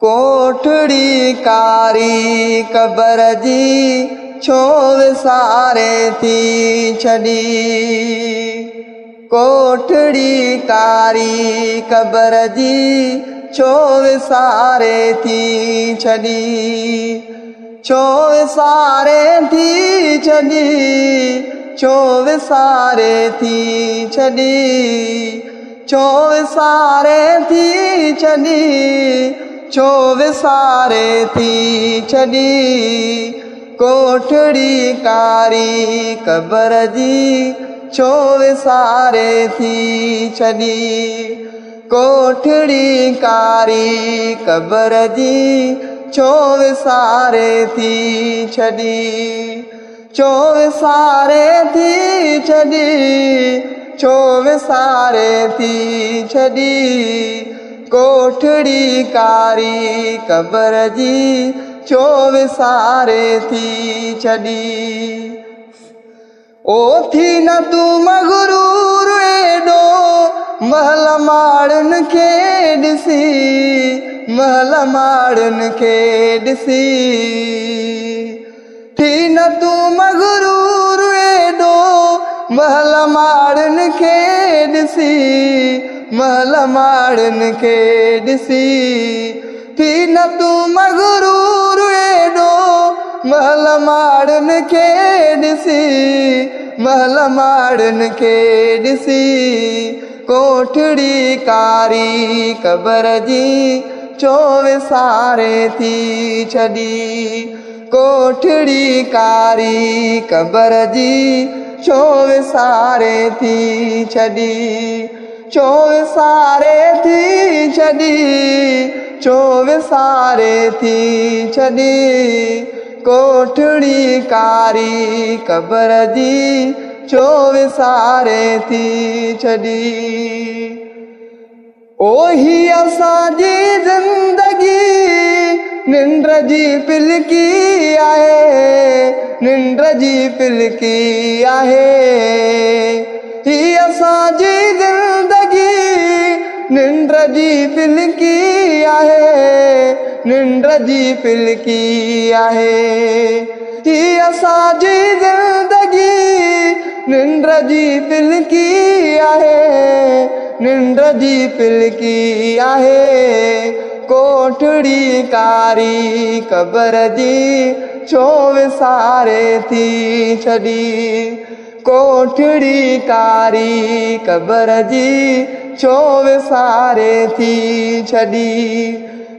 कोठड़ी कारी कबर जी छो विसारे थी छड़ी। कोठड़ी कारी कबर जी छो विसारे थी छड़ी। छो विसारे थी छड़ी, छो विसारे थी छड़ी, छो विसारे थी छड़ी, छो विसारे थी छड़ी। कोठड़ी कारी कबर जी छो विसारे थी छड़ी। कोठड़ी कारी कबर जी छो विसारे थी छड़ी। छो विसारे थी छड़ी, छो विसारे थी छड़ी। कोठड़ी कारी कबर जी छो विसारे थी छड़ी। ओ थी न तू मगरूर एडो महल माड़न के ॾिसी, महल माड़न के ॾिसी। थी न तू मगरूर एडो महल माड़न के ॾिसी, महल माड़न के ॾिसी। थी न तू मगरूर एडो महल माड़न के ॾिसी, महल माड़न के ॾिसी। कोठड़ी कारी कबर जी छो विसारे थी छड़ी। कोठड़ी कारी कबर जी छो विसारे थी छड़ी। छो विसारे थी छड़ी, छो विसारे थी छड़ी। कोठड़ी कारी कबर जी छो विसारे थी छड़ी। ओही असांजी ज़िंदगी निंड जी पिलकी आहे, निंड जी पिलकी आहे। ही असांजी ज़िंदगी निंड जी पिलकी आहे, निंड जी पिलकी आहे। ही असांजी ज़िंदगी निंड जी पिलकी आहे, निंड जी पिलकी आहे। कोठड़ी कारी कबर जी छो विसारे थी छड़ी। कोठड़ी कारी कबर जी छो विसारे थी छड़ी।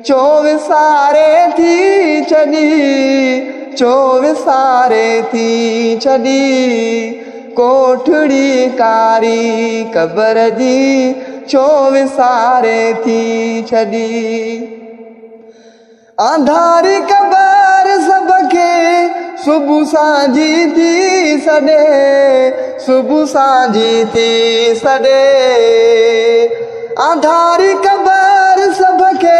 छो विसारे थी छड़ी, छो विसारे थी छड़ी। कोठड़ी कारी कबर जी छो विसारे थी छड़ी। अंधारी कबर सबके सुबह सांझी थी सॾे, सुबह सांझी थी सॾे। अंधारी कबर सबके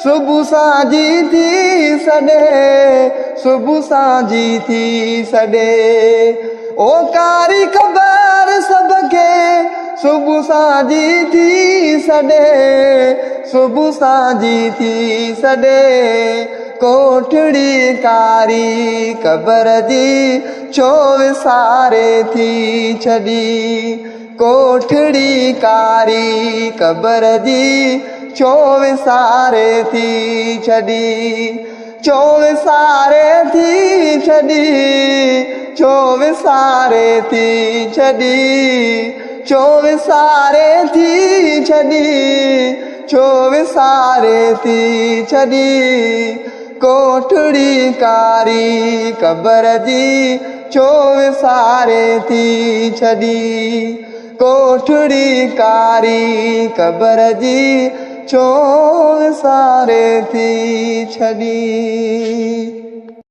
सुबह सांझी थी सॾे, सुबह सांझी थी सॾे। ओ कारी कबर सबके सुबह सांझी थी सॾे, सुबह सांझी थी सॾे। कोठड़ी कारी कबर जी छो विसारे थी छड़ी। कोठड़ी कारी कबर जी छो विसारे थी छड़ी। छो विसारे थी छड़ी, छो विसारे थी छड़ी। छो विसारे थी छड़ी, छो विसारे थी छड़ी। कोठड़ी कारी कबर जी छो विसारे थी छड़ी। कोठड़ी कारी कबर जी छो विसारे थी छड़ी।